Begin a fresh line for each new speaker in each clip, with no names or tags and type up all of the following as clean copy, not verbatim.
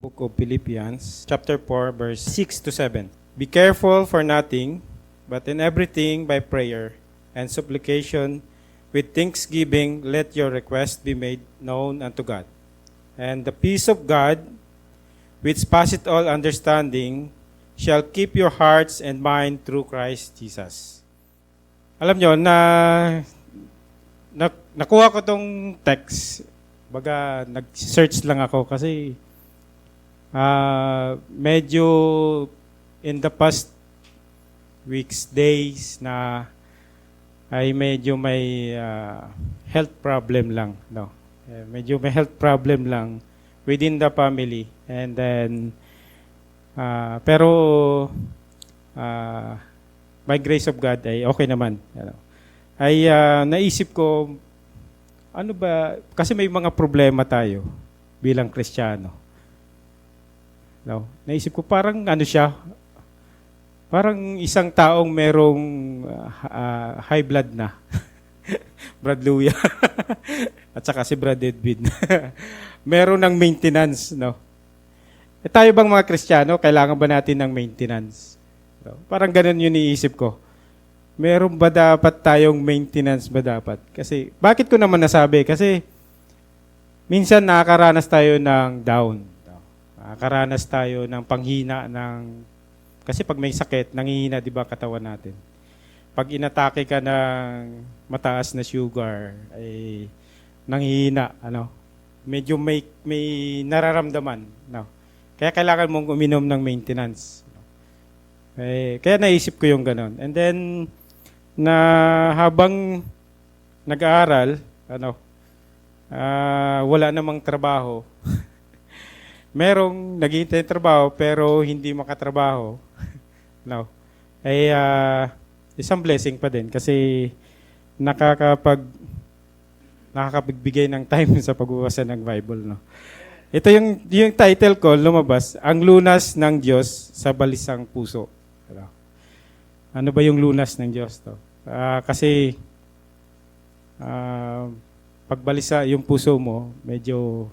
Book of Philippians, chapter 4, verse 6 to 7. Be careful for nothing, but in everything by prayer and supplication with thanksgiving let your requests be made known unto God. And the peace of God, which passeth all understanding, shall keep your hearts and mind through Christ Jesus. Alam nyo, nakuha ko tong text. Baga, nag-search lang ako kasi medyo in the past weeks, days na ay medyo may health problem lang. No? Medyo may health problem lang within the family. And then, pero by grace of God ay okay naman. Ay naisip ko, ano ba, kasi may mga problema tayo bilang Kristiyano. No? Naisip ko parang ano siya, parang isang taong merong high blood na. Brad Luya. At saka si Brad Edwin. Meron ng maintenance, no? E tayo bang mga Kristiyano, kailangan ba natin ng maintenance? No? Parang ganun yung iniisip ko. Meron ba dapat tayong maintenance ba dapat? Kasi, bakit ko naman nasabi? Kasi, minsan nakakaranas tayo ng down. Nakakaranas tayo ng panghina ng... Kasi pag may sakit, nanghihina, di ba, katawan natin. Pag inatake ka ng mataas na sugar, ay nanghihina, ano? Medyo may nararamdaman. No? Kaya kailangan mong uminom ng maintenance. Kaya naisip ko yung ganon. And then, na habang nag-aaral, wala namang trabaho. Merong naghihintay trabaho pero hindi makatrabaho. No. Ay isang blessing pa din kasi nakakapagbigay ng time sa pagbabasa ng Bible, no. Ito yung title ko lumabas, Ang Lunas ng Diyos sa Balisang Puso. Ano ba yung lunas ng Diyos to? Kasi pagbalisa yung puso mo, medyo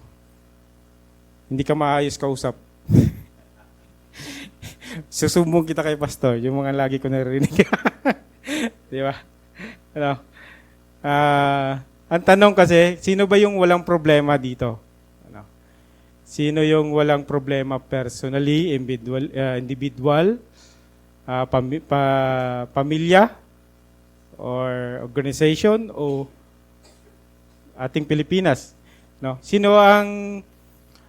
hindi ka maayos kausap. Susumbong kita kay pastor, yung mga lagi ko narinig. Di ba? Ang tanong kasi, sino ba yung walang problema dito? Sino yung walang problema personally, individual, pamilya, or organization, o ating Pilipinas? No? Sino ang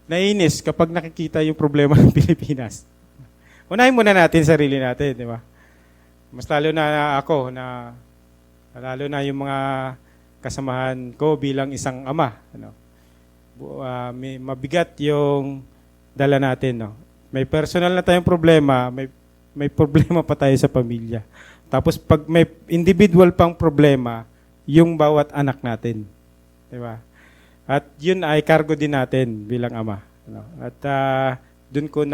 nainis kapag nakikita yung problema ng Pilipinas? Unahin muna natin sarili natin, di ba? Mas lalo na ako, lalo na yung mga kasamahan ko bilang isang ama. May mabigat yung dala natin. No? May personal na tayong problema, may problema pa tayo sa pamilya. Tapos pag may individual pang problema, yung bawat anak natin. Di ba? At yun ay cargo din natin bilang ama. At dun ko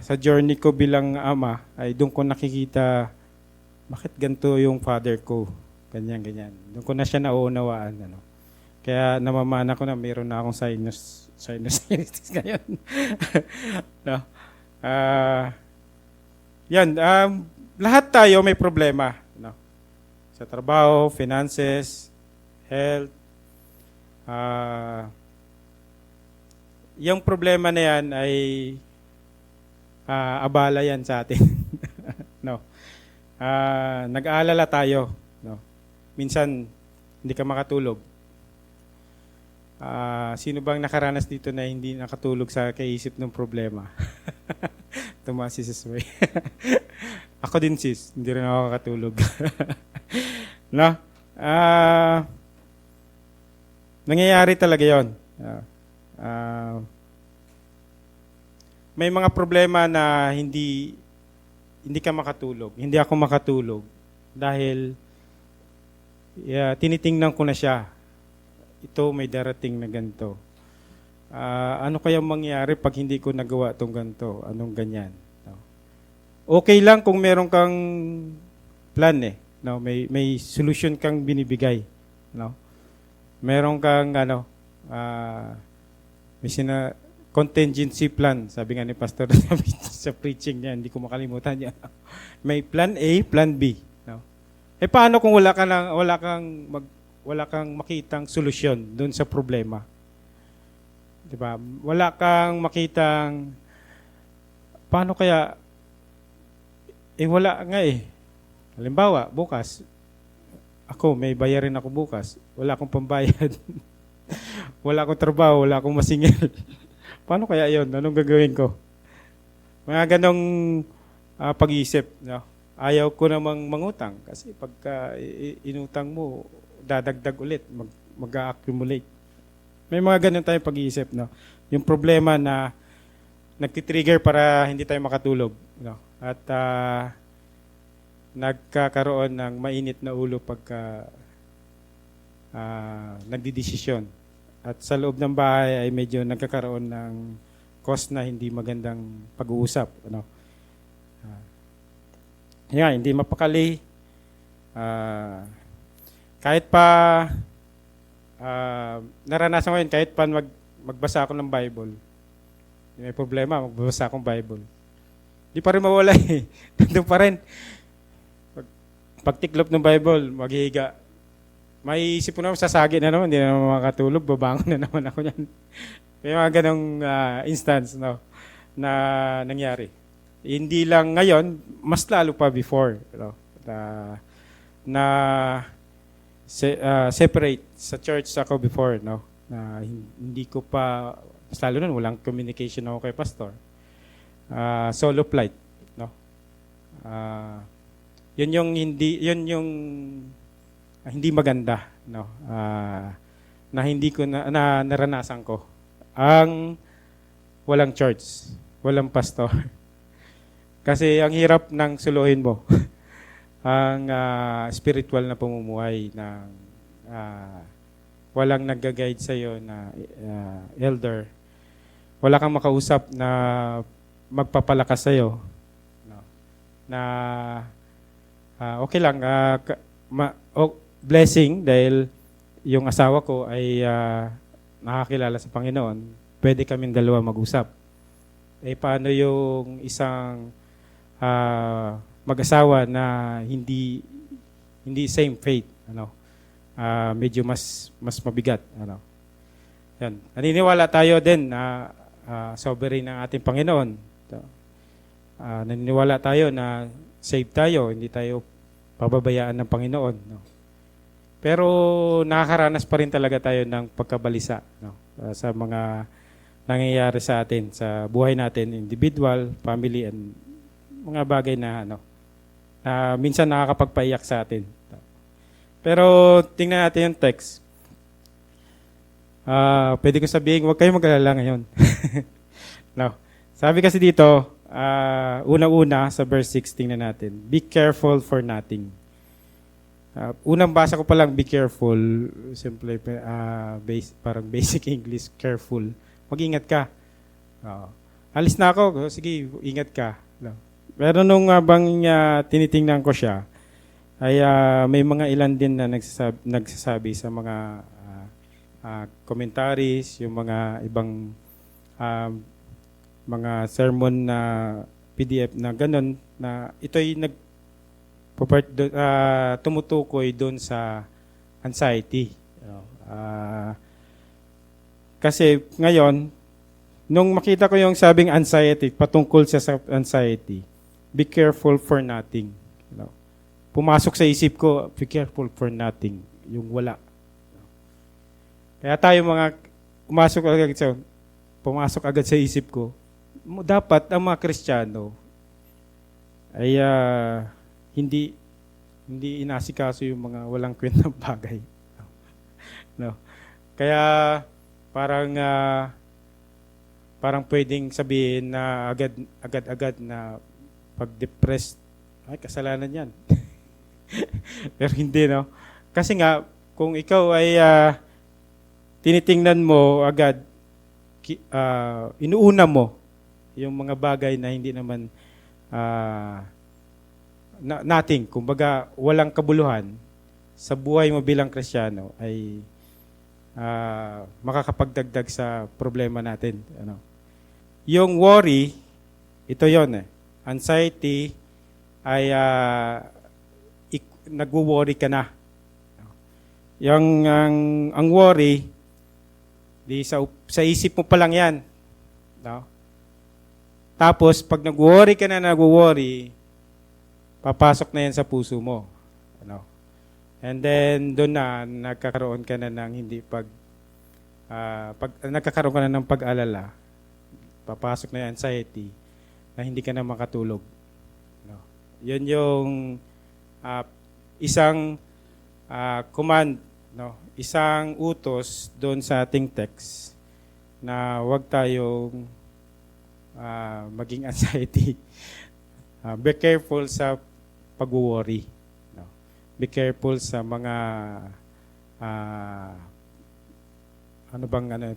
sa journey ko bilang ama, ay dun ko nakikita, bakit ganito yung father ko? Ganyan. Dun ko na siya nauunawaan. Kaya namamana ko na mayroon na akong sinusitis ngayon. No? Lahat tayo may problema. No? Sa trabaho, finances, health. Yung problema na yan ay abala yan sa atin. No? Nag-aalala tayo. No? Minsan, hindi ka makatulog. Sino bang nakaranas dito na hindi nakatulog sa kaisip ng problema? Tuma si Sis May. Ako din, sis. Hindi rin ako makatulog. No? Nangyayari talaga yon. May mga problema na hindi ka makatulog. Hindi ako makatulog dahil tinitingnan ko na siya. Ito may darating na ganito. Ano kaya mangyari pag hindi ko nagawa itong ganito? Anong ganyan? No? Okay lang kung meron kang plan No? May solution kang binibigay. No? Meron kang May contingency plan, sabi nga ni Pastor sa preaching niya, hindi ko makalimutan niya. May plan A, plan B. No? Paano kung wala kang makitang solusyon doon sa problema? 'Di ba? Wala kang makitang paano kaya wala nga eh. Halimbawa, bukas may bayarin ako bukas. Wala akong pambayad. Wala akong trabaho, wala akong masingil. Paano kaya 'yon? Anong gagawin ko? Mga ganong pag-iisip, no? Ayaw ko namang mangutang kasi pagka inutang mo, dadagdag ulit, mag-accumulate. May mga ganun tayong pag-iisip, no? Yung problema na nagtitrigger para hindi tayo makatulog, no? At nagkakaroon ng mainit na ulo pagka nagdidesisyon. At sa loob ng bahay ay medyo nagkakaroon ng cause na hindi magandang pag-uusap, ano? Hindi mapakali. Kahit pa naranasan ko yun, kahit pa magbasa ako ng Bible, may problema, magbasa akong Bible. Di pa rin mawala eh. Nandun pa rin. Pagtiklop ng Bible, maghihiga. May isip ko naman, sasagi na naman, hindi na naman makatulog, babangon na naman ako yan. May mga ganong instance, no, na nangyari. Hindi lang ngayon, mas lalo pa before, no, separate sa church ako before, no, na hindi ko pa, mas lalo nun, walang communication ako kay pastor. Solo flight, no. Yun yung hindi maganda, no, na hindi ko na naranasan ko. Ang walang church, walang pastor. Kasi ang hirap ng suluhin mo ang spiritual na pamumuhay ng walang nagga-guide sa iyo na elder. Wala kang makausap na magpapalakas sa iyo, no, na okay lang, blessing dahil yung asawa ko ay nakakilala sa Panginoon, pwede kaming dalawa mag-usap. Paano yung isang mag-asawa na hindi same faith, ano? Medyo mas mabigat, ano? Yan. Naniniwala tayo din na sovereign ng ating Panginoon. Naniniwala tayo na save tayo, hindi tayo pababayaan ng Panginoon, no? Pero nakakaranas pa rin talaga tayo ng pagkabalisa, no, sa mga nangyayari sa atin, sa buhay natin, individual, family, and mga bagay na minsan nakakapagpaiyak sa atin. Pero tingnan natin yung text. Pwede ko sabihin, huwag kayong mag-alala ngayon. No. Sabi kasi dito, una-una sa verse 6, tingnan natin. Be careful for nothing. Unang basa ko pa lang, be careful. Simple, parang basic English, careful. Mag-ingat ka. Alis na ako. Sige, ingat ka. No. Pero nung habang tinitingnan ko siya, ay may mga ilan din na nagsasabi sa mga commentaries, yung mga ibang mga sermon na PDF na ganun, na ito'y tumutukoy doon sa anxiety. Kasi ngayon, nung makita ko yung sabing anxiety, patungkol siya sa anxiety, be careful for nothing. Pumasok sa isip ko, be careful for nothing, yung wala. Kaya tayo pumasok agad sa isip ko, dapat ang mga Kristiyano ay hindi inasikaso yung mga walang kwentang bagay. No. Kaya parang pwedeng sabihin na agad na pag-depressed, ay kasalanan 'yan. Pero hindi, no. Kasi nga kung ikaw ay tinitingnan mo agad, inuuna mo yung mga bagay na hindi naman nating, kumbaga walang kabuluhan sa buhay mo bilang Kristiyano, ay makakapagdagdag sa problema natin. Yung worry, ito yon eh. Anxiety ay nagwo-worry ka na. Yung ang worry, di sa isip mo pa lang yan. No? Tapos, pag nag-worry ka na nag-worry, papasok na yan sa puso mo. And then, doon na, nagkakaroon ka na ng hindi nagkakaroon ka na ng pag-alala, papasok na yung anxiety, na hindi ka na makatulog. Yun yung isang command, isang utos doon sa ating text na huwag tayong maging anxiety. Be careful sa pag-worry. Be careful sa mga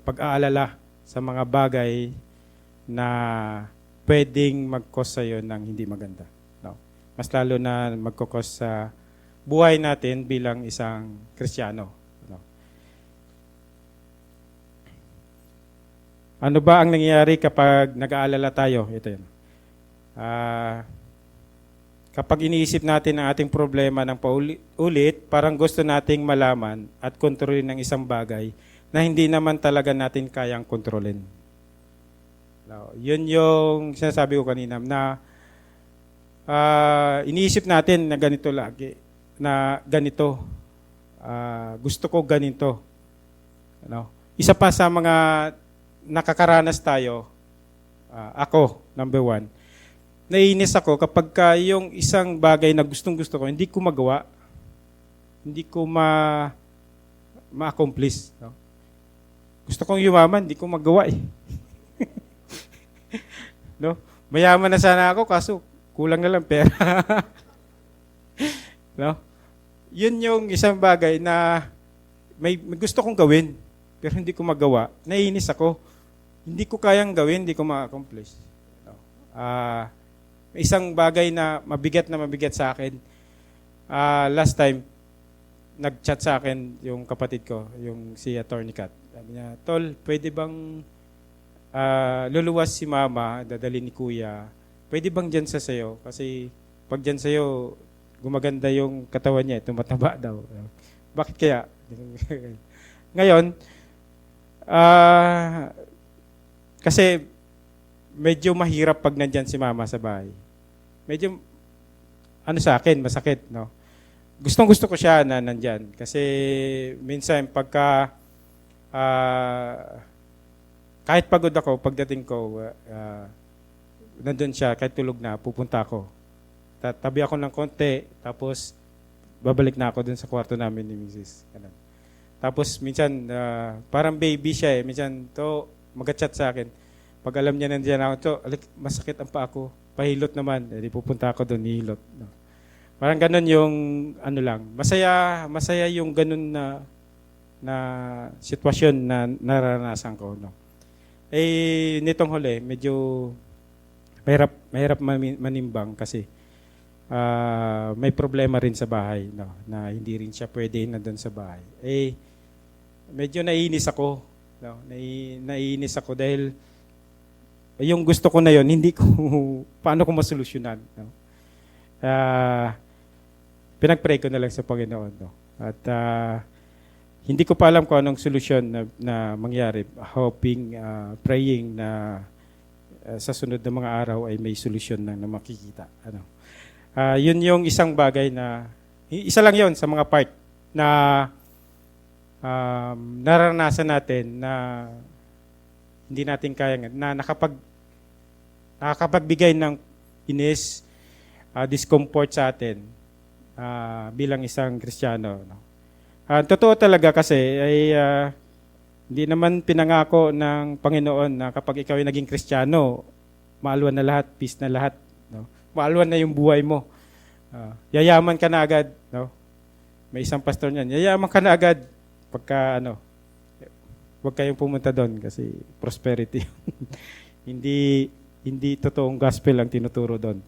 pag-aalala sa mga bagay na pwedeng mag-cause sa'yo ng hindi maganda. Mas lalo na magkukos sa buhay natin bilang isang Kristiyano. Ano ba ang nangyayari kapag nag-aalala tayo? Ito yun. Kapag iniisip natin ang ating problema ng paulit, parang gusto nating malaman at kontrolin ng isang bagay na hindi naman talaga natin kayang kontrolin. Yun yung sinasabi ko kanina na iniisip natin na ganito lagi, na ganito, gusto ko ganito. Isa pa sa mga nakakaranas tayo, ako, number 1, naiinis ako kapag yung isang bagay na gustong-gusto ko, hindi ko magawa, hindi ko ma-accomplish. Gusto kong yumaman, hindi ko magawa eh. Mayaman na sana ako, kaso kulang na lang pera. Yun yung isang bagay na may gusto kong gawin, pero hindi ko magawa. Naiinis ako. Hindi ko kayang gawin, hindi ko ma-accomplish. Isang bagay na mabigat sa akin. Last time, nag-chat sa akin yung kapatid ko, yung si Attorney Kat. Sabi niya, Tol, pwede bang luluwas si Mama, dadalhin ni Kuya, pwede bang dyan sa sayo? Kasi pag dyan sayo, gumaganda yung katawan niya, tumataba daw. Bakit kaya? Ngayon, kasi medyo mahirap pag nandyan si Mama sa bahay. Medyo, sa akin, masakit, no? Gustong-gusto ko siya na nandyan. Kasi minsan, pagka, kahit pagod ako, pagdating ko, nandun siya, kahit tulog na, pupunta ako. Tabi ako ng konti, tapos babalik na ako dun sa kwarto namin ni Mrs. Tapos minsan, parang baby siya eh. Minsan, mag-chat sa akin. Pag alam niya nandiyan ako, masakit ang paa ko. Pahilot naman. Pupunta ako dun, hihilot. Parang ganun yung, masaya yung ganun na sitwasyon na naranasan ko. Nitong huli, medyo mahirap manimbang kasi may problema rin sa bahay, na hindi rin siya pwede na doon sa bahay. Medyo naiinis ako. Naiinis ako dahil yung gusto ko na yon hindi ko, paano ko masolusyonan. Pinag-pray ko na lang sa Panginoon. At hindi ko pa alam kung anong solusyon na mangyari. Hoping, praying na sa sunod na mga araw ay may solusyon na makikita. Yun yung isang bagay na, isa lang yon sa mga part na naranasan natin na hindi natin kaya, na nakakapagbigay ng inis, discomfort sa atin bilang isang Kristiyano. Totoo talaga kasi ay hindi naman pinangako ng Panginoon na kapag ikaw ay naging Kristiyano, maalwan na lahat, peace na lahat. Maalwan na yung buhay mo. Yayaman ka na agad. May isang pastor niyan, yayaman ka na agad. Pagka huwag kayong pumunta doon kasi prosperity. Hindi totoong gospel ang tinuturo doon.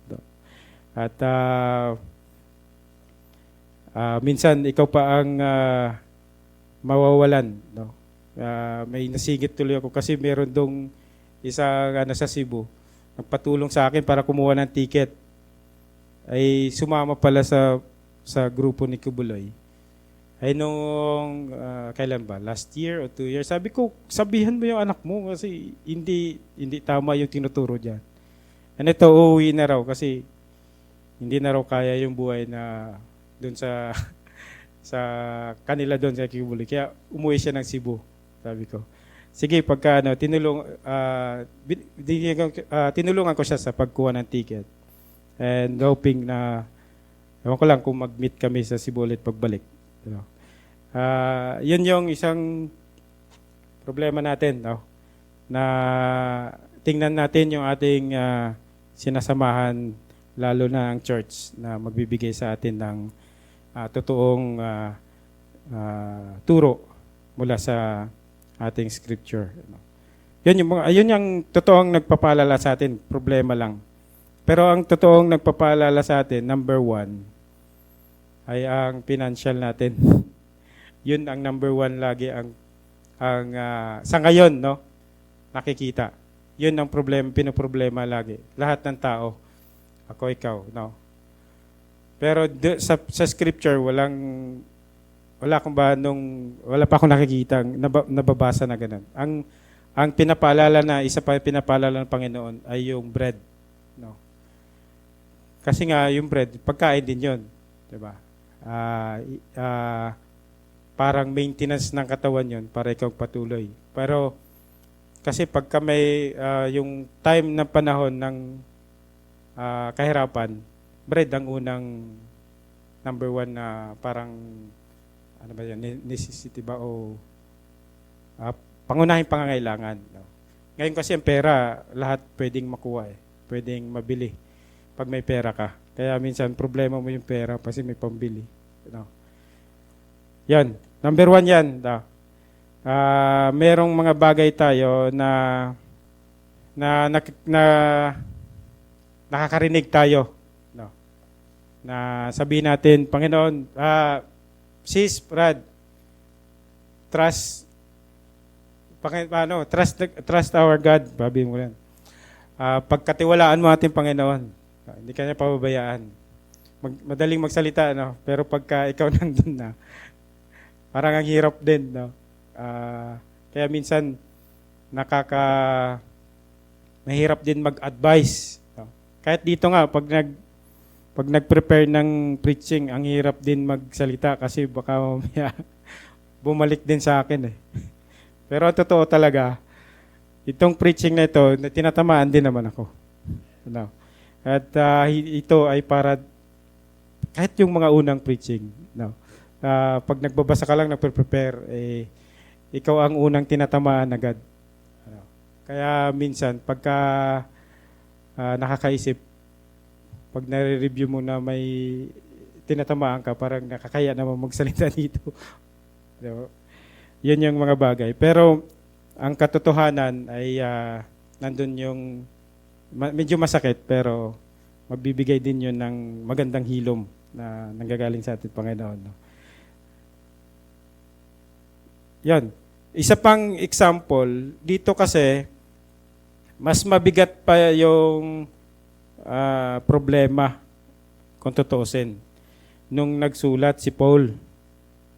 At minsan ikaw pa ang mawawalan, no? May nasigit tuloy ako kasi meron dong isang sa Cebu, nagpatulong sa akin para kumuha ng ticket. Ay sumama pala sa grupo ni Kubuloy. Ay nung kailan ba? Last year o 2 years. Sabi ko, sabihan mo yung anak mo kasi hindi tama yung tinuturo diyan. And ito, uuwi na raw kasi hindi na raw kaya yung buhay na doon sa sa kanila doon sa Kubuloy. Kaya umuwi siya ng Cebu, sabi ko. Sige, pagka tinulungan ko siya sa pagkuha ng ticket. And hoping na, ewan ko lang kung mag-meet kami sa Cebu ulit pagbalik. You know? Yun yung isang problema natin, no? Na tingnan natin yung ating sinasamahan, lalo na ang church na magbibigay sa atin ng totoong turo mula sa ating scripture. Yun yung totoong nagpapaalala sa atin, problema lang. Pero ang totoong nagpapaalala sa atin, number 1, ay ang financial natin. Yun ang number 1 lagi ang sa ngayon, no? Nakikita. Yun ang pinoproblema lagi. Lahat ng tao. Ako, ikaw, no? Pero sa scripture, wala pa akong nakikita, nababasa na ganun. Ang pinapaalala na, isa pa pinapaalala ng Panginoon ay yung bread. No? Kasi nga, yung bread, pagkain din yun. Diba? Parang maintenance ng katawan yun para ikaw patuloy. Pero, kasi pagka may yung time na panahon ng kahirapan, bread ang unang number 1 na parang ano ba yun, necessity ba o pangunahing pangangailangan. No? Ngayon kasi ang pera, lahat pwedeng makuha eh. Pwedeng mabili pag may pera ka. Kaya minsan problema mo yung pera kasi may pambili. No? Yan. Number 1 yan. No? Merong mga bagay tayo na nakakarinig tayo. No? Na sabihin natin, Panginoon, sis, Brad, trust our God. Babi mo yan. Pagkatiwalaan mo ating Panginoon. Hindi ka niya pababayaan. Madaling magsalita, no? Pero pagka ikaw nandun na, parang ang hirap din, no? Kaya minsan, mahirap din mag-advise. No? Kahit dito nga, pag nag-prepare ng preaching, ang hirap din magsalita kasi baka mamaya bumalik din sa akin eh. Pero totoo talaga, itong preaching na ito, tinatamaan din naman ako. No? At ito ay para, kahit yung mga unang preaching, no? Pag nagbabasa ka lang, nagpe-prepare, ikaw ang unang tinatamaan agad. No? Kaya minsan, pagka nakakaisip, pag nare-review mo na may tinatamaan ka, parang nakakaya naman magsalita dito. So, yun yung mga bagay. Pero, ang katotohanan ay nandun yung, medyo masakit, pero magbibigay din yun ng magandang hilom na nanggagaling sa ating Panginoon. No? Yan. Isa pang example, dito kasi, mas mabigat pa yung problema kung tutuusin nung nagsulat si Paul.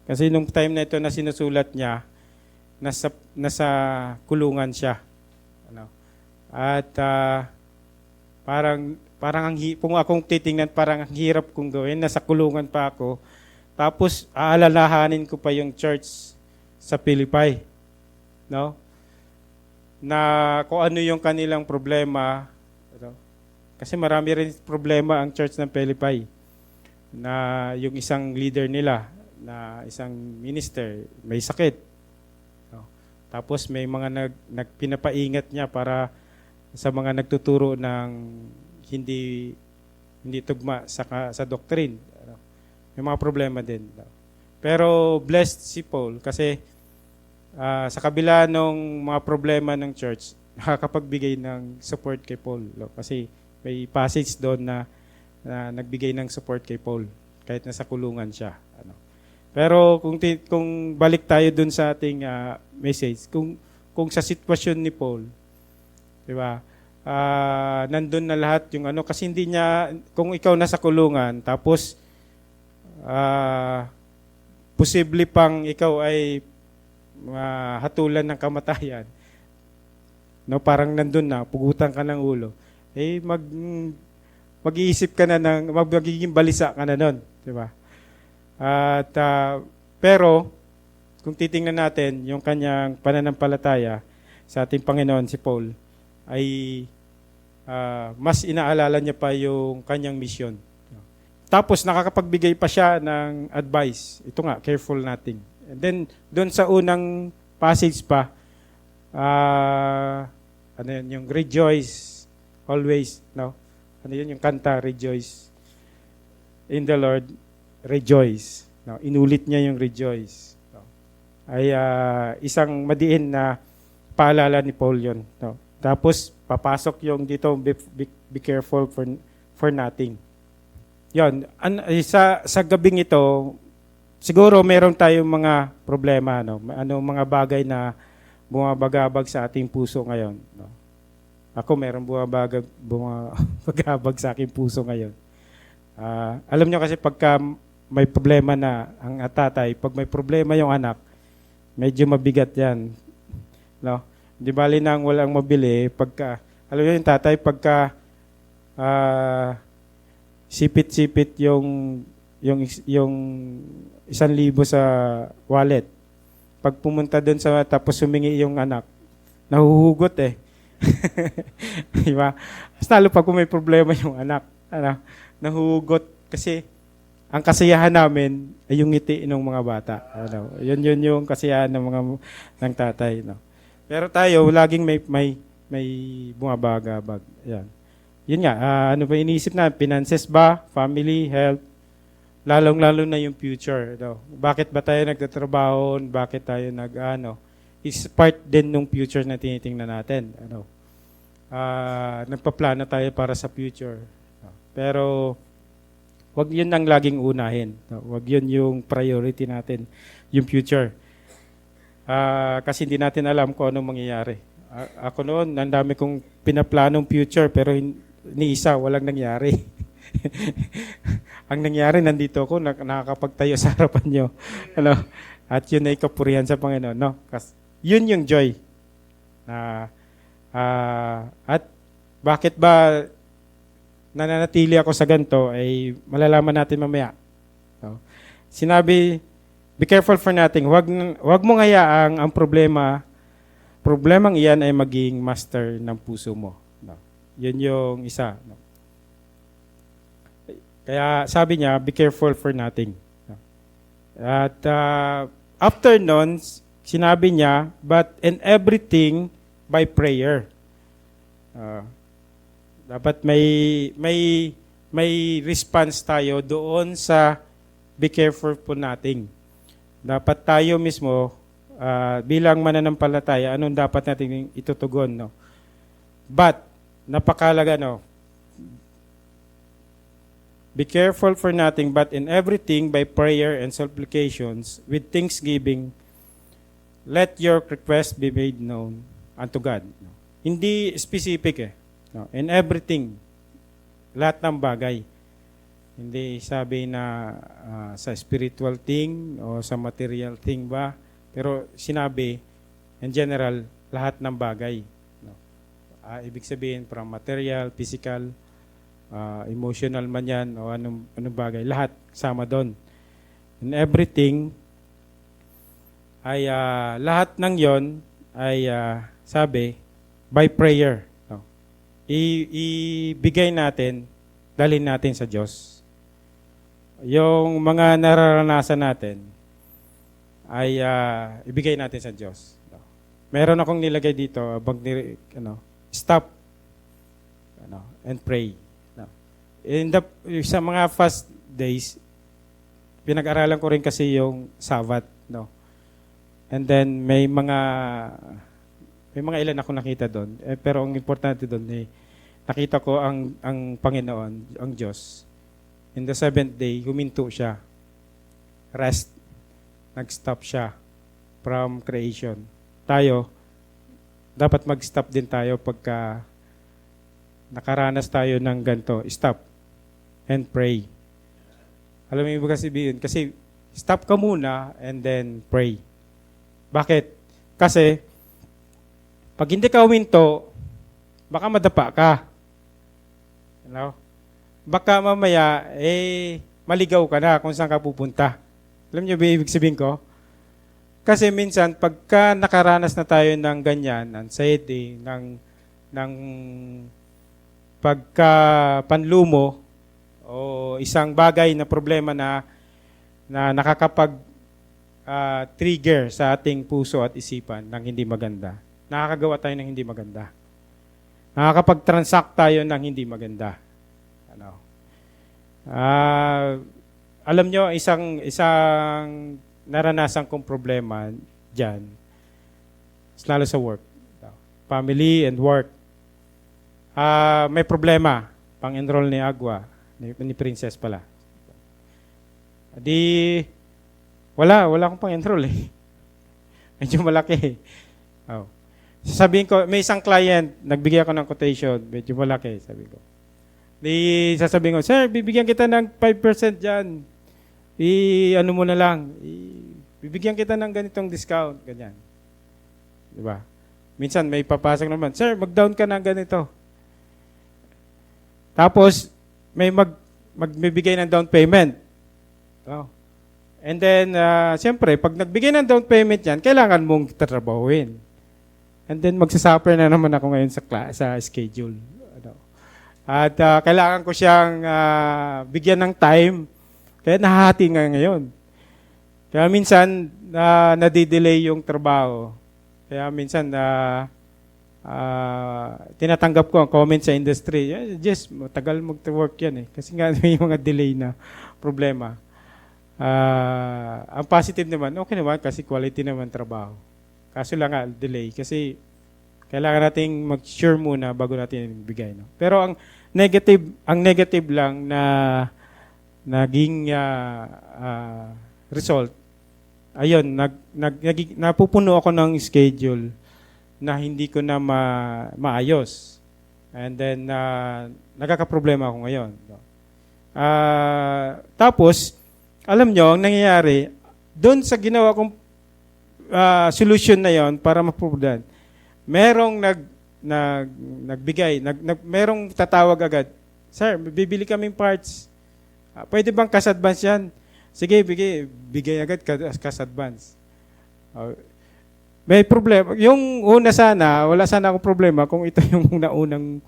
Kasi nung time na ito na sinusulat niya, nasa kulungan siya. Ano? At kung akong titingnan, parang ang hirap kong gawin. Nasa kulungan pa ako. Tapos aalalahanin ko pa yung church sa Philippi. No? Na kung ano yung kanilang problema. No? Kasi marami rin problema ang church ng Philippi. Na yung isang leader nila, na isang minister, may sakit. No? Tapos may mga pinapaiingat niya para sa mga nagtuturo ng hindi tugma sa doctrine. No? May mga problema din. No? Pero blessed si Paul kasi sa kabila ng mga problema ng church, nakakapagbigay ng support kay Paul. No? Kasi may passage doon na nagbigay ng support kay Paul kahit nasa kulungan siya. Ano? Pero kung balik tayo dun sa ating message, kung sa sitwasyon ni Paul, di ba? Nandun na lahat yung ano, kasi hindi niya, kung ikaw nasa kulungan, tapos posible pang ikaw ay hatulan ng kamatayan, no, parang nandun na, pugutan ka ng ulo, mag-iisip ka na magiging balisa ka na nun, di ba? At pero kung titingnan natin yung kanyang pananampalataya sa ating Panginoon si Paul, ay mas inaalala niya pa yung kanyang mission. Tapos nakakapagbigay pa siya ng advice. Ito nga, careful natin. And then doon sa unang passage pa, ano yun, yung rejoice always, no? Ano yun, yung kanta, rejoice in the Lord, rejoice. No? Inulit niya yung rejoice. No? Ay isang madiin na paalala ni Paul yun. No? Tapos, papasok yung dito, be careful for nothing. Yun. Sa gabing ito, siguro meron tayong mga problema, no? Mga bagay na bumabagabag sa ating puso ngayon. No? Ako, meron bumabagabag sa aking puso ngayon. Alam nyo kasi pagka may problema na ang tatay, pag may problema yung anak, medyo mabigat yan. No? Di bali nang walang mabili, alam nyo yung tatay, pagka sipit-sipit yung 1,000 sa wallet, pag pumunta doon tapos humingi yung anak, nahuhugot eh. Diba? Mas lalo pag may problema yung anak, nahuhugot kasi ang kasiyahan namin ay yung ngiti ng mga bata. Yun yung kasiyahan ng tatay. No? Pero tayo, laging may bumabagabag. Yan. Yun nga, ano ba iniisip na? Finances ba? Family, health? Lalong-lalo na yung future. No? Bakit ba tayo nagtatrabaho? Bakit tayo is part din ng future na tinitingnan natin. Nagpaplano tayo para sa future. Pero wag yun ang laging unahin. Wag yun yung priority natin, yung future. Kasi hindi natin alam kung anong mangyayari. Ako noon, ang dami kong pinaplanong future pero ni isa, walang nangyari. Ang nangyari, nandito ako, nakakapagtayo sa harapan nyo. At yun ay kapurihan sa Panginoon. No? Kasi yun yung joy. At bakit ba nananatili ako sa ganito ay malalaman natin mamaya. No? Sinabi, be careful for nothing. Wag mong hayaang ang problemang iyan ay maging master ng puso mo. No? Yun yung isa. No? Kaya sabi niya, be careful for nothing. No? At after nun, sinabi niya, but in everything by prayer. Dapat may response tayo doon sa be careful po nating. Dapat tayo mismo bilang mananampalataya, anong dapat natin itutugon, no? But napakalaga, no? Be careful for nothing, but in everything by prayer and supplications with thanksgiving let your request be made known unto God. No? Hindi specific eh. No, in everything, lahat ng bagay. Hindi sabi na sa spiritual thing o sa material thing ba, pero sinabi, in general, lahat ng bagay. No? Ibig sabihin, from material, physical, emotional man yan, o anong bagay, lahat sama doon. In everything, ay lahat ng yon ay sabi, by prayer. Ibigay natin, dalhin natin sa Diyos. Yung mga nararanasan natin ay ibigay natin sa Diyos. Meron akong nilagay dito, stop and pray. Sa mga fast days, pinag-aralan ko rin kasi yung Sabbath. No? And then may mga ilan ako nakita doon. Pero ang importante doon nakita ko ang Panginoon, ang Diyos. In the seventh day, huminto siya. Rest. nag-stop siya from creation. Tayo, dapat mag-stop din tayo pagka nakaranas tayo ng ganito. Stop and pray. Alam mo yung ibig sabihin? Kasi stop ka muna and then pray. Bakit? Kasi pag hindi ka huminto, baka madapa ka. You know? Baka mamaya, maligaw ka na kung saan ka pupunta. Alam niyo ba ibig sabihin ko? Kasi minsan, pagka nakaranas na tayo ng ganyan, anxiety, ng pagka panlumo, o isang bagay na problema na nakakapag trigger sa ating puso at isipan ng hindi maganda. Nakakagawa tayo ng hindi maganda. Nakakapag-transact tayo ng hindi maganda. Ano? Alam nyo, isang naranasan kong problema dyan, lalo sa work. Family and work. May problema, pang-enroll ni Agua, ni Princess pala. Wala akong pang-enroll eh. Medyo malaki. Oh. Sasabihin ko, may isang client, nagbigay ako ng quotation, medyo malaki, sabi ko. Sasabihin ko, sir, bibigyan kita ng 5% dyan. Ano mo na lang, bibigyan kita ng ganitong discount, ganyan. Diba? Minsan may papasok naman, sir, mag-down ka ng ganito. Tapos, may magbibigay ng down payment. Oh. And then, siyempre, pag nagbigay ng down payment yan, kailangan mong tatrabahuin. And then, magsasuffer na naman ako ngayon sa schedule. Ano. At kailangan ko siyang bigyan ng time. Kaya nahahati nga ngayon. Kaya minsan, nadidelay yung trabaho. Kaya minsan, tinatanggap ko ang comment sa industry. Just, matagal mag-work yan eh. Kasi nga may mga delay na problema. Ang positive naman, okay naman kasi quality naman trabaho. Kaso lang nga, delay. Kasi kailangan nating mag-sure muna bago natin ibigay. No? Pero ang negative lang na naging result, ayun, napupuno ako ng schedule na hindi ko na maayos. And then, nagkakaproblema ako ngayon. No? Tapos, alam nyo, ang nangyayari, doon sa ginawa kong solution na yon para maproblem, merong nagbigay, merong tatawag agad, sir, bibili kaming parts. Pwede bang cash advance yan? Sige, bigay agad cash advance. May problema. Yung una sana, wala sana akong problema kung ito yung naunang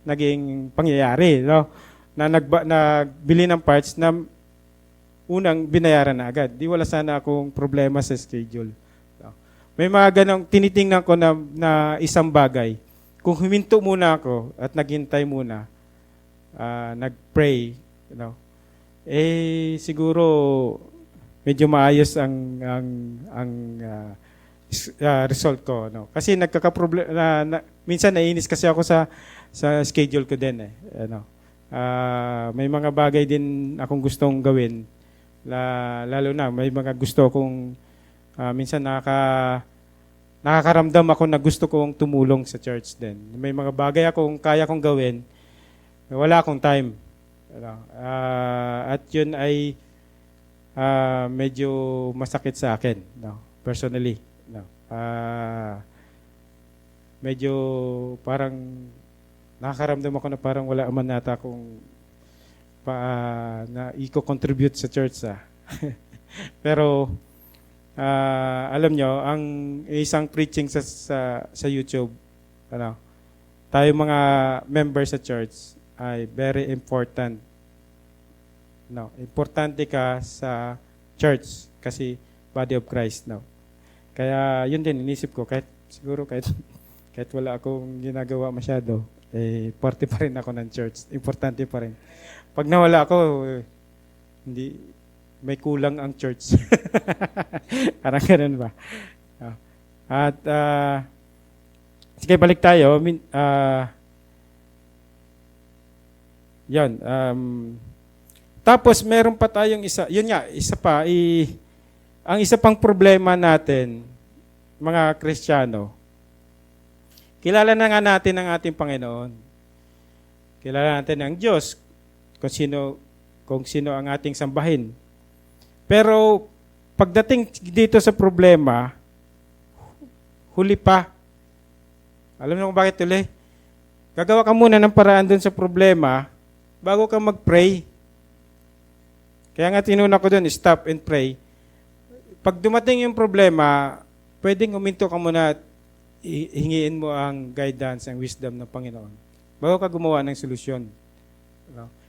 naging pangyayari. No? Na nagbili ng parts na unang binayaran na agad. Di wala sana akong problema sa schedule. No? May mga ganong tinitingnan ko na isang bagay. Kung huminto muna ako at naghintay muna, nag-pray, you know, siguro medyo maayos ang result ko. No? Kasi nagkakaproblema, minsan naiinis kasi ako sa schedule ko din. Ano? May mga bagay din akong gustong gawin. Lalo na, may mga gusto kong, minsan nakakaramdam ako na gusto kong tumulong sa church din. May mga bagay akong kaya kong gawin, wala akong time. At yun ay medyo masakit sa akin, no? Personally. No? Medyo parang nakakaramdam ako na parang wala man nata akong na i-contribute sa church. Pero alam nyo, ang isang preaching sa YouTube, tayo mga members sa church ay very important. No, importante ka sa church kasi body of Christ. No. Kaya yun din inisip ko kahit wala akong ginagawa masyado, parte pa rin ako ng church. Importante pa rin. Pag nawala ako, hindi may kulang ang church. Parang ganun ba? At sige, balik tayo. Yan. Tapos meron pa tayong isa, yun nga, isa pa, ang isa pang problema natin, mga Kristiyano, kilala na nga natin ang ating Panginoon. Kilala natin ang Diyos, kung sino ang ating sambahin. Pero pagdating dito sa problema, huli pa. Alam niyo kung bakit huli? Gagawa ka muna ng paraan dun sa problema bago ka mag-pray. Kaya nga tinuna ko dun, stop and pray. Pag dumating yung problema, pwedeng huminto ka muna at hingiin mo ang guidance, ang wisdom ng Panginoon bago ka gumawa ng solusyon.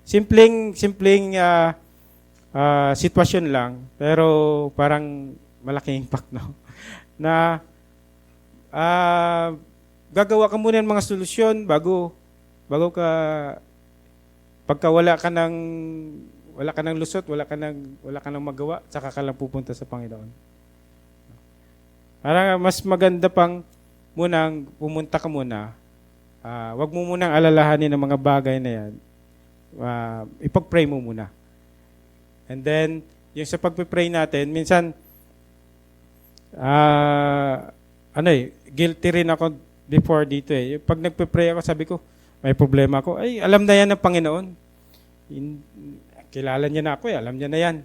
Simpleng sitwasyon lang, pero parang malaking impact, no? Na gagawa ka muna ng mga solusyon bago ka, pagka wala ka ng lusot, wala ka ng magawa, saka ka lang pupunta sa Panginoon. Parang mas maganda pang munang pumunta ka muna. Wag mo munang alalahanin ng mga bagay na yan. Ipag-pray mo muna. And then, yung sa pag-pray natin, minsan, guilty rin ako before dito eh. Pag nagpe-pray ako, sabi ko, may problema ako. Ay, alam na yan ng Panginoon. Kilala niya na ako eh, alam niya na yan.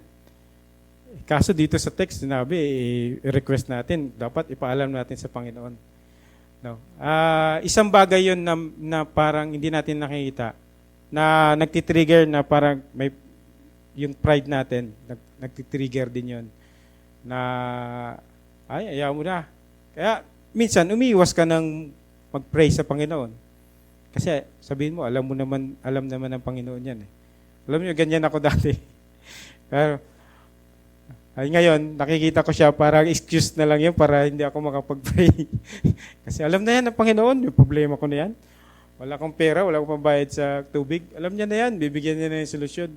Kaso dito sa text, sinabi, i-request natin, dapat ipaalam natin sa Panginoon. No. Isang bagay yun na parang hindi natin nakikita, na nagtitrigger na parang may yung pride natin, nagtitrigger din yun, na ayaw mo na. Kaya minsan, umiiwas ka ng mag-pray sa Panginoon. Kasi sabihin mo, alam naman ng Panginoon yan eh. Alam niyo, ganyan ako dati. Pero, ngayon, nakikita ko siya, parang excuse na lang yun para hindi ako makapag-pray. Kasi alam na yan ng Panginoon, yung problema ko na yan. Wala akong pera, wala akong pambayad sa tubig. Alam niya na yan, bibigyan niya na yung solusyon.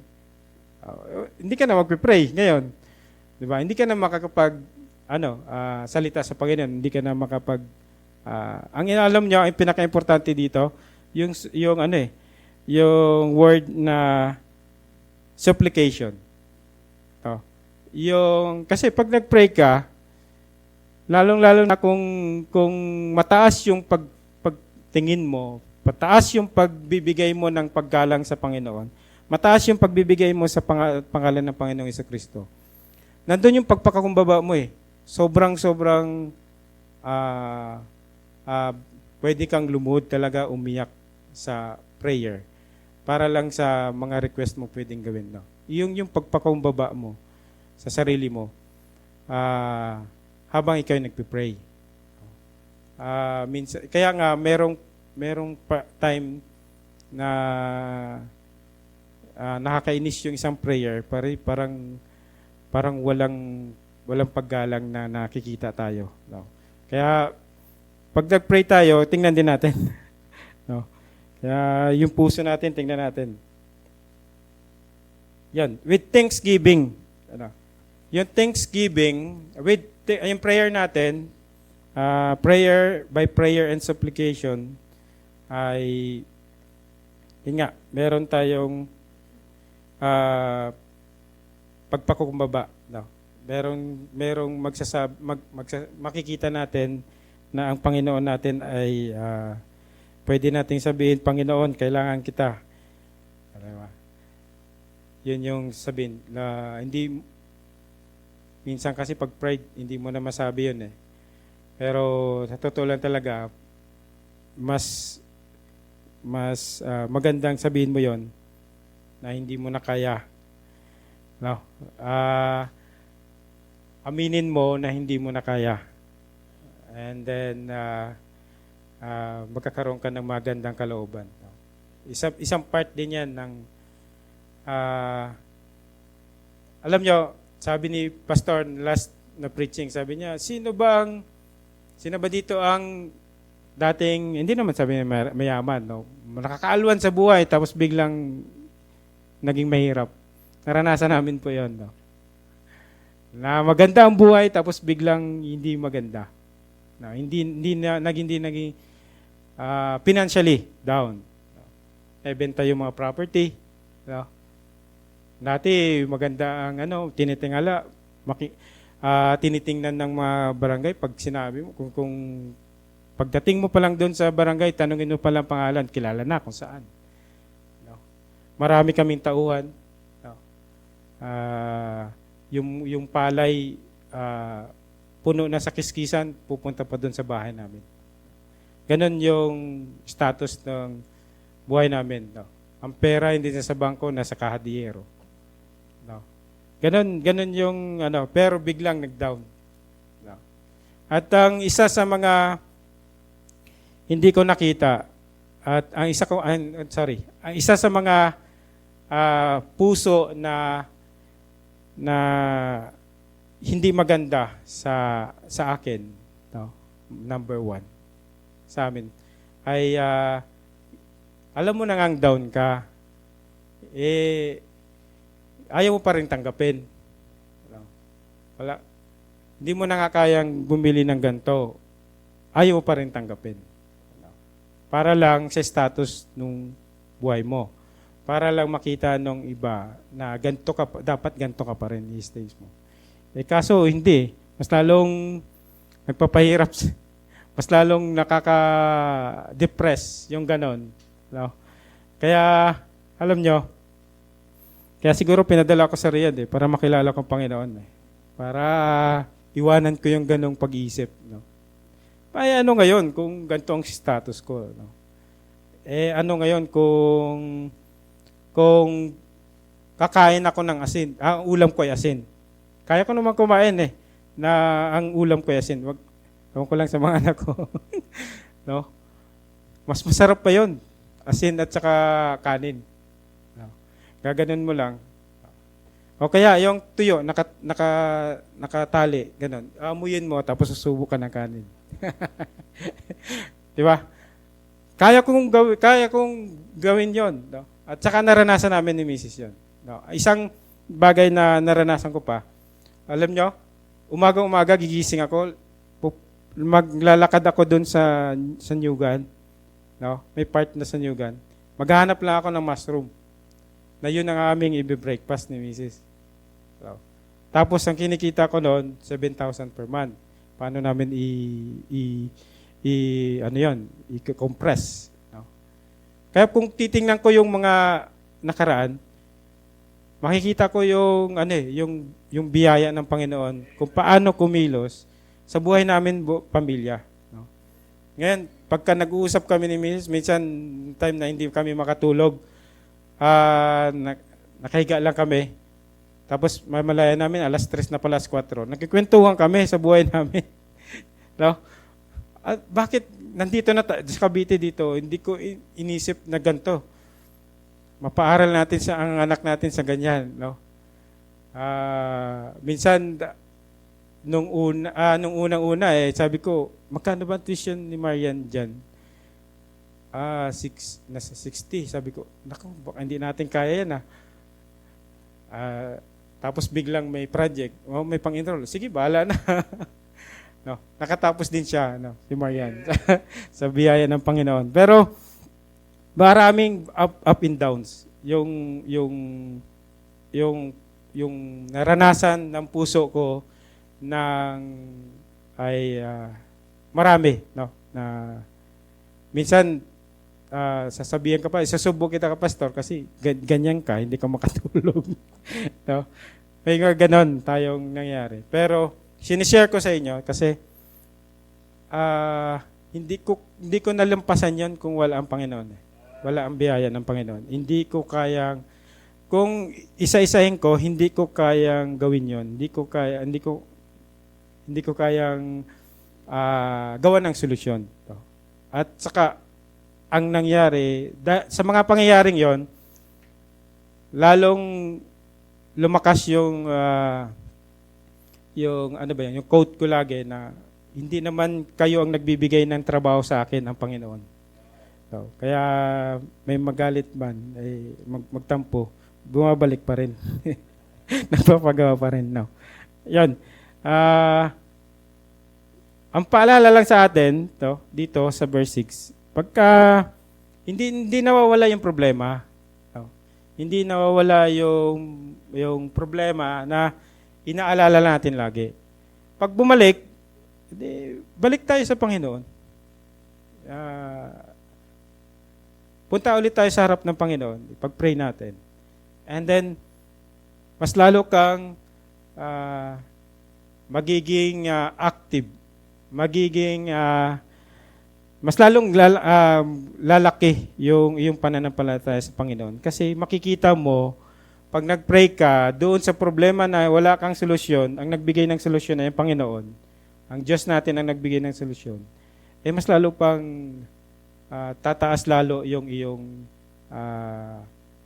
Hindi ka na magpe-pray ngayon. Diba? Hindi ka na salita sa Panginoon. Hindi ka na ang inalam niyo, ang pinaka-importante dito, yung word na supplication. Kasi pag nag-pray ka, lalong-lalo na kung mataas yung pagtingin mo, mataas yung pagbibigay mo ng paggalang sa Panginoon, mataas yung pagbibigay mo sa pangalan ng Panginoong Jesucristo. Nandun yung pagpakakumbaba mo eh. Sobrang pwede kang lumuhod talaga, umiyak sa prayer para lang sa mga request mo pwedeng gawin. No? Yung pagpakakumbaba mo sa sarili mo habang ikaw nagpe-pray. Kaya nga merong time na nakakainis yung isang prayer, parang walang paggalang na nakikita tayo. No? Kaya pag nag-pray tayo, tingnan din natin. No? Kaya yung puso natin, tingnan natin. Yan, with thanksgiving. Yung thanksgiving, yung prayer natin, prayer by prayer and supplication, ay, yun nga, meron tayong pagpakukumbaba. No? Merong makikita natin na ang Panginoon natin ay pwede nating sabihin, Panginoon, kailangan kita. Diba? Yun yung sabihin na hindi, minsan kasi pag pride, hindi mo na masabi yun eh. Pero sa totoo lang talaga, mas magandang sabihin mo yon na hindi mo na kaya. No? Aminin mo na hindi mo na kaya. And then, magkakaroon ka ng magandang kalooban. No? Isang part din yan ng, alam nyo, sabi ni Pastor last na preaching, sabi niya, sino ba dito ang dating, hindi naman sabi niya mayaman, no? Nakakaalwan sa buhay, tapos biglang naging mahirap. Naranasan namin po yon, no? Na maganda ang buhay, tapos biglang hindi maganda. No? Hindi naging financially down. No? Ebenta yung mga property. No? Dati maganda ang tinitingala, tinitingnan ng mga barangay pag sinabi mo kung pagdating mo pa lang doon sa barangay, tanungin mo pa lang pangalan, kilala na kung saan. No? Marami kaming tauhan. No? Yung palay puno na sa kiskisan, pupunta pa doon sa bahay namin. Ganon yung status ng buhay namin. No? Ang pera hindi na sa bangko, nasa kahadiyero. No? Ganon yung pero biglang nag-down. No? At ang isa sa mga hindi ko nakita at ang isa sa mga puso na hindi maganda sa akin, no? Number one sa amin ay alam mo na ngang down ka, ayaw mo pa rin tanggapin. Wala. Hindi mo na nga kayang bumili ng ganito, ayaw mo pa rin tanggapin. Para lang sa status nung buhay mo. Para lang makita nung iba na dapat ganito ka pa rin i-stage mo. Kaso hindi. Mas lalong nagpapahirap, mas lalong nakaka-depress yung ganon. No? Kaya, alam nyo, kaya siguro pinadala ko sa Riyadh para makilala ko ang Panginoon. Para iwanan ko yung ganong pag-iisip. No? Ay ano ngayon kung ganito ang status ko? No? Ano ngayon kung kakain ako ng asin, ang ulam ko ay asin. Kaya ko naman kumain na ang ulam ko ay asin. Ewan ko lang sa mga anak ko. No? Mas masarap pa yon, asin at saka kanin. No? Gaganon mo lang. O kaya yung tuyo, nakatali, ganon. Amuyin mo tapos susubukan ng kanin. Di ba? Kaya kong gawin yon. No? At saka naranasan namin ni Mrs. yon. No? Isang bagay na naranasan ko pa, alam nyo, umaga-umaga gigising ako, maglalakad ako doon sa Nyugan. No? May part na sa Nyugan. Maghahanap lang ako ng mushroom. Na yun ang aming i-breakfast ni Mrs. So, tapos ang kinikita ko noon, 7,000 per month. Paano namin i-compress. No? Kaya kung titingnan ko yung mga nakaraan, makikita ko yung biyaya ng Panginoon kung paano kumilos sa buhay namin pamilya. No? Ngayon, pagka nag-uusap kami ni Mrs., minsan time na hindi kami makatulog, nakahiga lang kami. Tapos mamalaya namin, alas 3 na pala, alas 4. Nagkikwentuhan kami sa buhay namin. No? At bakit nandito na sa Cavite dito, hindi ko inisip na ganito. Mapaaral natin ang anak natin sa ganyan. No? Minsan, nung unang-una, sabi ko, magkano ba tuition ni Marian dyan? Nasa 60. Sabi ko, naku, baka hindi natin kaya yan. Tapos biglang may project. May pang-enroll. Sige, bahala na. No, nakatapos din siya, si Marian. Sa biyaya ng Panginoon. Pero, maraming up and downs. Yung naranasan ng puso ko ay marami, no? Na minsan sasabihan ka pa, isasubo kita ka, pastor, kasi ganyan ka, hindi ka makatulog. No? May ganon tayong nangyari. Pero sinishare ko sa inyo kasi hindi ko nalampasan yon kung wala ang Panginoon. Wala ang biyaya ng Panginoon. Hindi ko kayang, kung isa-isahin ko, hindi ko kayang gawin yon. Hindi ko kayang gawa ng solusyon. At saka, ang nangyari, sa mga pangyayaring yon, lalong lumakas yung quote ko lagi na hindi naman kayo ang nagbibigay ng trabaho sa akin, ang Panginoon. So, kaya may magalit man, magtampo, bumabalik pa rin. Nagpapagawa pa rin. No. Yan. Ang paalala lang sa atin, dito sa verse 6, pagka hindi nawawala yung problema, Hindi nawawala yung problema na inaalala natin lagi. Pag bumalik, balik tayo sa Panginoon. Punta ulit tayo sa harap ng Panginoon. Pag-pray natin. And then, mas lalo kang magiging active. Magiging mas lalong lalaki yung pananampalataya sa Panginoon. Kasi makikita mo, pag nag-pray ka, doon sa problema na wala kang solusyon, ang nagbigay ng solusyon ay ang Panginoon. Ang Diyos natin ang nagbigay ng solusyon. Mas lalo pang tataas lalo yung iyong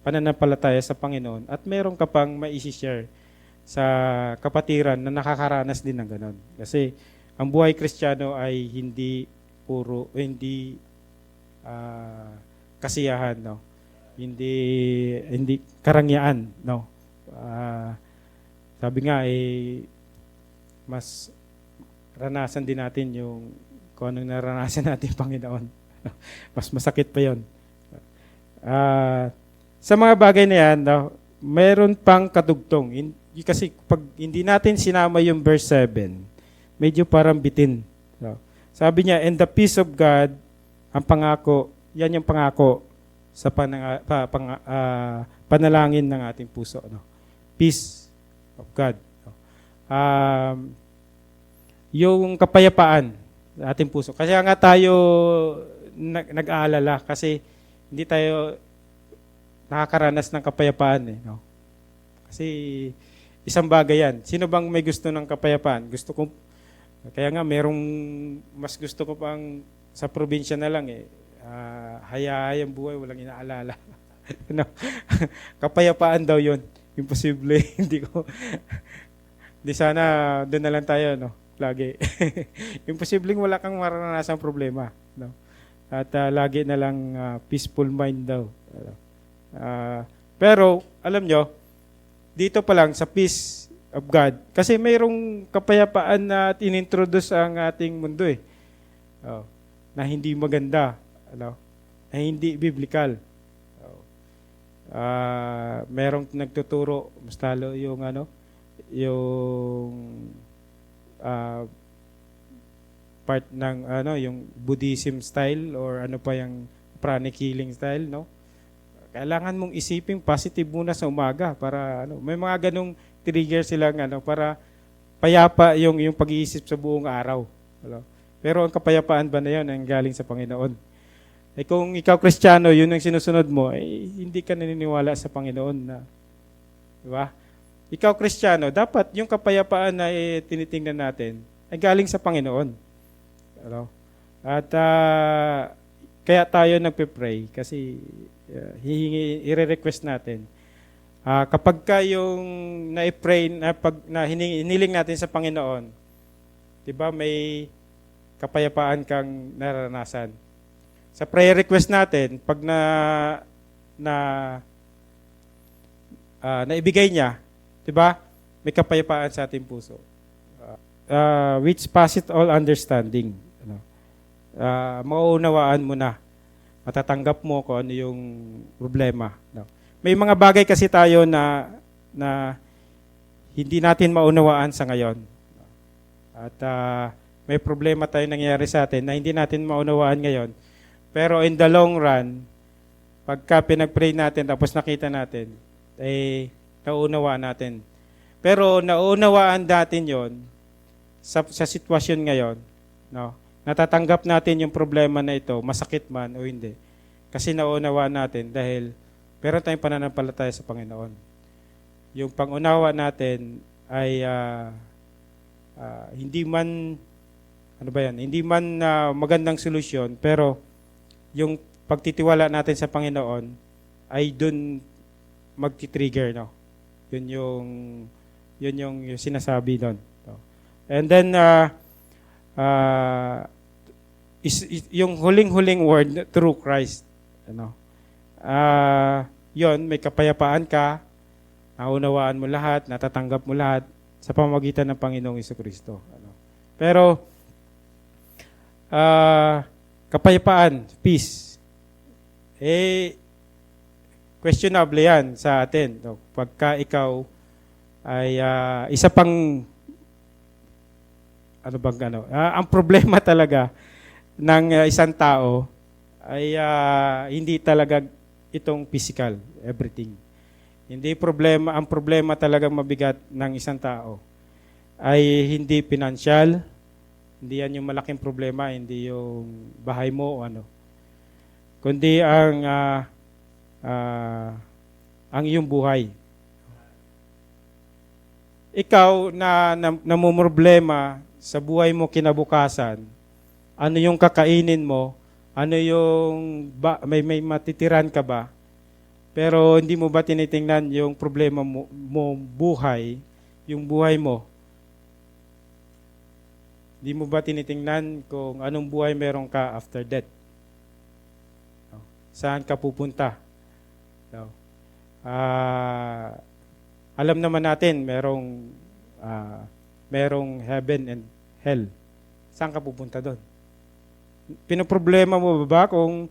pananampalataya sa Panginoon. At meron ka pang maisi-share sa kapatiran na nakakaranas din ng ganon. Kasi ang buhay Kristiyano ay hindi kasiyahan, no? Hindi karangyaan, no? Sabi nga mas ranasan din natin yung kung anong naranasan natin, Panginoon. Mas masakit pa 'yon. Sa mga bagay na 'yan, no, meron pang kadugtong. Kasi pag hindi natin sinama yung verse 7, medyo parang bitin. No? Sabi niya, and the peace of God, ang pangako, yan yung pangako sa panalangin ng ating puso. No? Peace of God. No? Yung kapayapaan sa ating puso. Kasi nga tayo nag-aalala kasi hindi tayo nakakaranas ng kapayapaan. No? Kasi isang bagay yan. Sino bang may gusto ng kapayapaan? Kaya nga, mas gusto ko pang sa probinsya na lang hayahayang buhay, walang inaalala. No? Kapayapaan daw yun. Imposible. Hindi sana, doon na lang tayo, no? Lagi. Imposibleng wala kang maranasang problema. No? At lagi na lang peaceful mind daw. Pero, alam nyo, dito pa lang sa peace of God. Kasi mayroong kapayapaan na inintroduce ang ating mundo na hindi maganda, na hindi biblical. Merong nagtuturo, mas lalo yung part ng yung Buddhism style or ano pa yung pranic healing style, no? Kailangan mong isipin positive muna sa umaga para may mga ganong trigger silang para payapa yung pag-iisip sa buong araw. Pero ang kapayapaan ba na yun ang galing sa Panginoon? Kung ikaw Kristiyano, yun ang sinusunod mo, hindi ka naniniwala sa Panginoon na, di ba? Ikaw Kristiyano, dapat yung kapayapaan na tinitingnan natin ay galing sa Panginoon. At kaya tayo nagpe-pray kasi i-request natin. Kapag ka yung na-pray na hiniling natin sa Panginoon, 'di ba may kapayapaan kang naranasan. Sa prayer request natin, pag naibigay niya, 'di ba? May kapayapaan sa ating puso. Which passeth all understanding. Mauunawaan mo na. Matatanggap mo kung ano yung problema. No? May mga bagay kasi tayo na hindi natin maunawaan sa ngayon. At may problema tayo nangyayari sa atin na hindi natin maunawaan ngayon. Pero in the long run, pagka pinag-pray natin tapos nakita natin, nauunawaan natin. Pero nauunawaan natin yon sa sitwasyon ngayon. No? Natatanggap natin yung problema na ito, masakit man o hindi. Kasi nauunawaan natin dahil meron tayong pananampalataya sa Panginoon. Yung pangunawa natin ay hindi man magandang solusyon, pero yung pagtitiwala natin sa Panginoon ay dun magti-trigger, no? Yun yung sinasabi doon. And then yung huling-huling word through Christ. Yon, may kapayapaan ka, naunawaan mo lahat, natatanggap mo lahat sa pamamagitan ng Panginoong Jesucristo. Pero kapayapaan, peace. questionable yan sa atin. No? Pagka ikaw ay isa pang, ang problema talaga ng isang tao ay hindi talaga itong physical, everything. Hindi problema, ang problema talagang mabigat ng isang tao ay hindi financial, hindi yan yung malaking problema, hindi yung bahay mo o ano. Kundi ang iyong buhay. Ikaw na namumroblema sa buhay mo kinabukasan, ano yung kakainin mo, ano yung may matitiran ka ba? Pero hindi mo ba tinitingnan yung problema mo buhay, yung buhay mo? Hindi mo ba tinitingnan kung anong buhay meron ka after death? Saan ka pupunta? No. Alam naman natin merong heaven and hell. Saan ka pupunta doon? Pinoproblema mo ba kung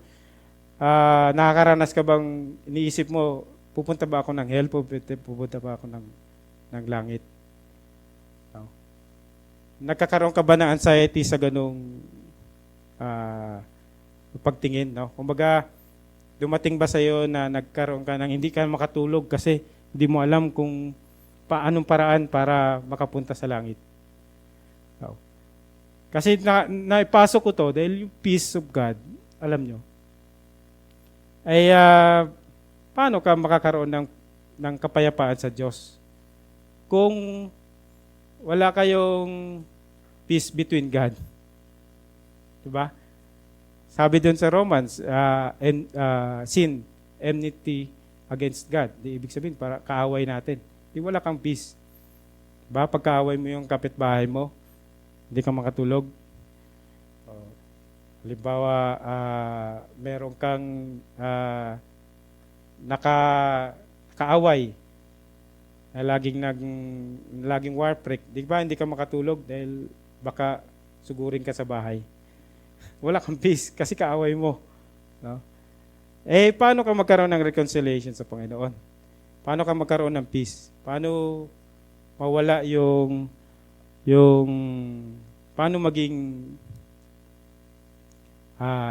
nakakaranas ka bang iniisip mo, pupunta ba ako ng hell, pupunta ba ako ng langit? No. Nagkakaroon ka ba ng anxiety sa ganung pagtingin? No? Kumbaga, dumating ba sa'yo na nagkaroon ka ng hindi ka makatulog kasi hindi mo alam kung paanong paraan para makapunta sa langit? No. Kasi naipasok ko to dahil yung peace of God, alam nyo, ay paano ka makakaroon ng kapayapaan sa Diyos kung wala kayong peace between God? Diba? Sabi dun sa Romans, sin, enmity against God. Di ibig sabihin, para kaaway natin. Di wala kang peace. Diba? Pagkaaway mo yung kapitbahay mo, hindi ka makatulog. Halimbawa, meron kang nakaaway na laging war break. Di ba hindi ka makatulog dahil baka sugurin ka sa bahay? Wala kang peace kasi kaaway mo. No? Paano ka magkaroon ng reconciliation sa Panginoon? Paano ka magkaroon ng peace? Paano mawala yung paano maging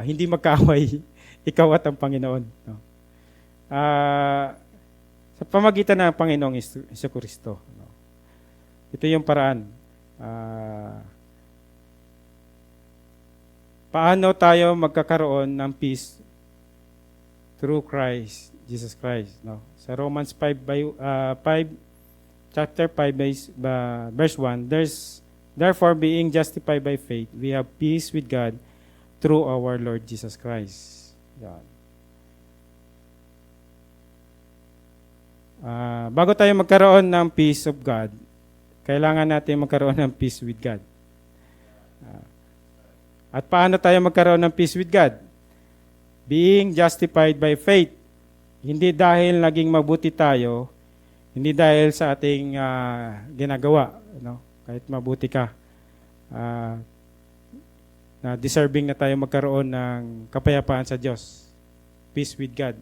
hindi magkaaway ikaw at ang Panginoon. No? Sa pamagitan ng Panginoong Jesucristo. No? Ito yung paraan. Paano tayo magkakaroon ng peace through Christ, Jesus Christ. No? Sa Romans 5, chapter 5, verse 1, therefore being justified by faith, we have peace with God through our Lord Jesus Christ. Yan. Bago tayo magkaroon ng peace of God, kailangan natin magkaroon ng peace with God. At paano tayo magkaroon ng peace with God? Being justified by faith. Hindi dahil naging mabuti tayo, hindi dahil sa ating ginagawa. No? Kahit mabuti ka, na deserving na tayo magkaroon ng kapayapaan sa Diyos. Peace with God.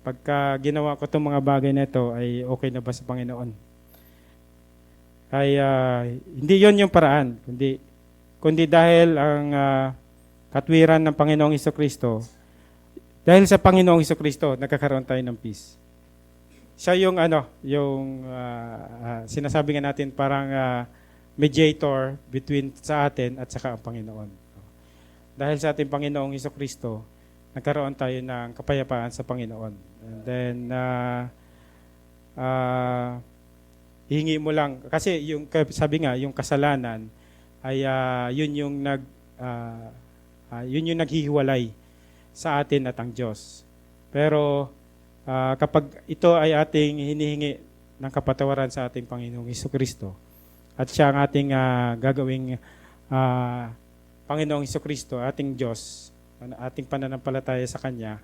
Pagka ginawa ko itong mga bagay na ito, ay okay na ba sa Panginoon? Ay hindi yon yung paraan, kundi dahil ang katwiran ng Panginoong Jesucristo, dahil sa Panginoong Jesucristo, nagkakaroon tayo ng peace. Siya yung sinasabi nga natin parang mediator between sa atin at saka ang Panginoon. Dahil sa ating Panginoong Jesucristo, nagkaroon tayo ng kapayapaan sa Panginoon. And then, hihingi mo lang, kasi sabi nga, yung kasalanan, ay yun yung naghihiwalay sa atin at ang Diyos. Pero, kapag ito ay ating hinihingi ng kapatawaran sa ating Panginoong Jesucristo, at siya ang ating gagawing Panginoong Jesucristo, ating Diyos, ating pananampalataya sa Kanya,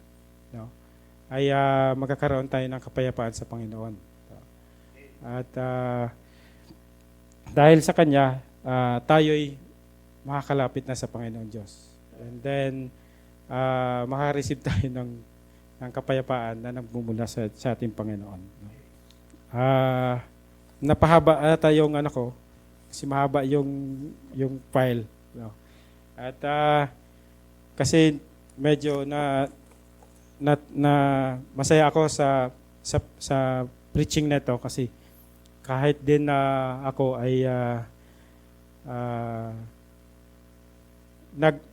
no, ay magkakaroon tayo ng kapayapaan sa Panginoon. At dahil sa Kanya, tayo'y makakalapit na sa Panginoon Diyos. And then, makareceive tayo ng ng kapayapaan na nagmumula sa ating Panginoon. Ah, napahaba ata yung ano ko, kasi mahaba yung file. No? At kasi medyo na masaya ako sa preaching nito kasi kahit din na ako ay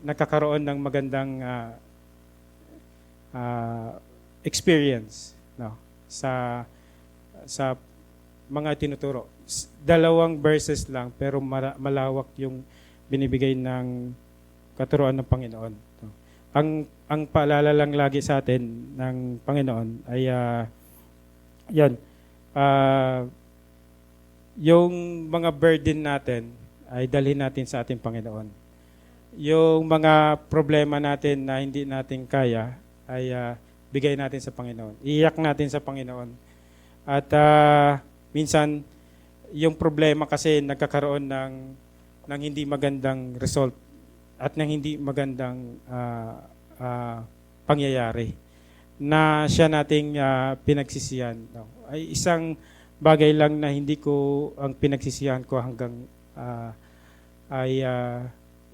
nagkakaroon ng magandang experience, no, sa mga tinuturo. Dalawang verses lang pero malawak yung binibigay ng katuruan ng Panginoon. No. Ang paalala lang lagi sa atin ng Panginoon ay yan, yung mga burden natin ay dalhin natin sa ating Panginoon. Yung mga problema natin na hindi natin kaya ay bigay natin sa Panginoon. Iyak natin sa Panginoon. At minsan, yung problema kasi nagkakaroon ng hindi magandang result at ng hindi magandang pangyayari na siya nating pinagsisihan. No? Ay isang bagay lang na hindi ko ang pinagsisihan ko hanggang ay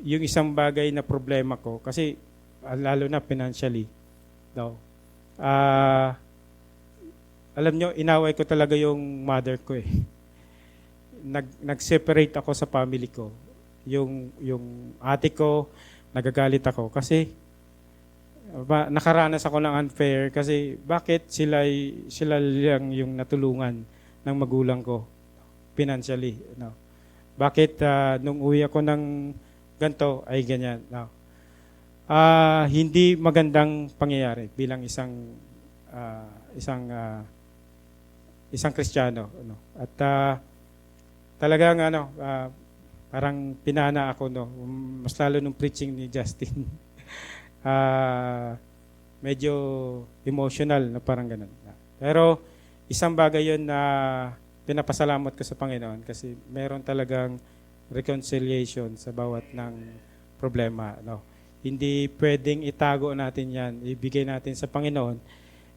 yung isang bagay na problema ko kasi lalo na financially daw. Alam nyo, inaway ko talaga yung mother ko eh. Nag-separate ako sa family ko. Yung ate ko, nagagalit ako kasi nakaranas ako ng unfair kasi bakit sila lang yung natulungan ng magulang ko financially, no? Bakit nung uwi ako ng ganto ay ganyan, no? Hindi magandang pangyayari bilang isang Kristiyano, no? At talagang parang pinana ako, no, mas lalo nung preaching ni Justin. Medyo emotional na parang ganun. Pero isang bagay 'yon na pinapasalamat ko sa Panginoon kasi meron talagang reconciliation sa bawat ng problema, no. Hindi pwedeng itago natin 'yan, ibigay natin sa Panginoon.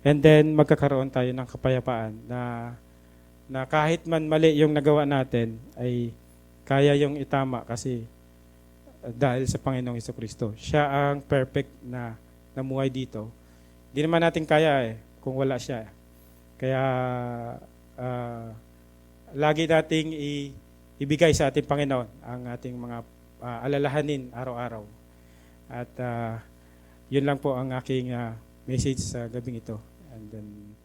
And then magkakaroon tayo ng kapayapaan na kahit man mali yung nagawa natin ay kaya yung itama kasi dahil sa Panginoong Jesucristo. Siya ang perfect na namuhay dito. Hindi naman natin kaya kung wala siya. Kaya lagi nating ibigay sa ating Panginoon ang ating mga alalahanin araw-araw. At yun lang po ang aking message sa gabing ito. And then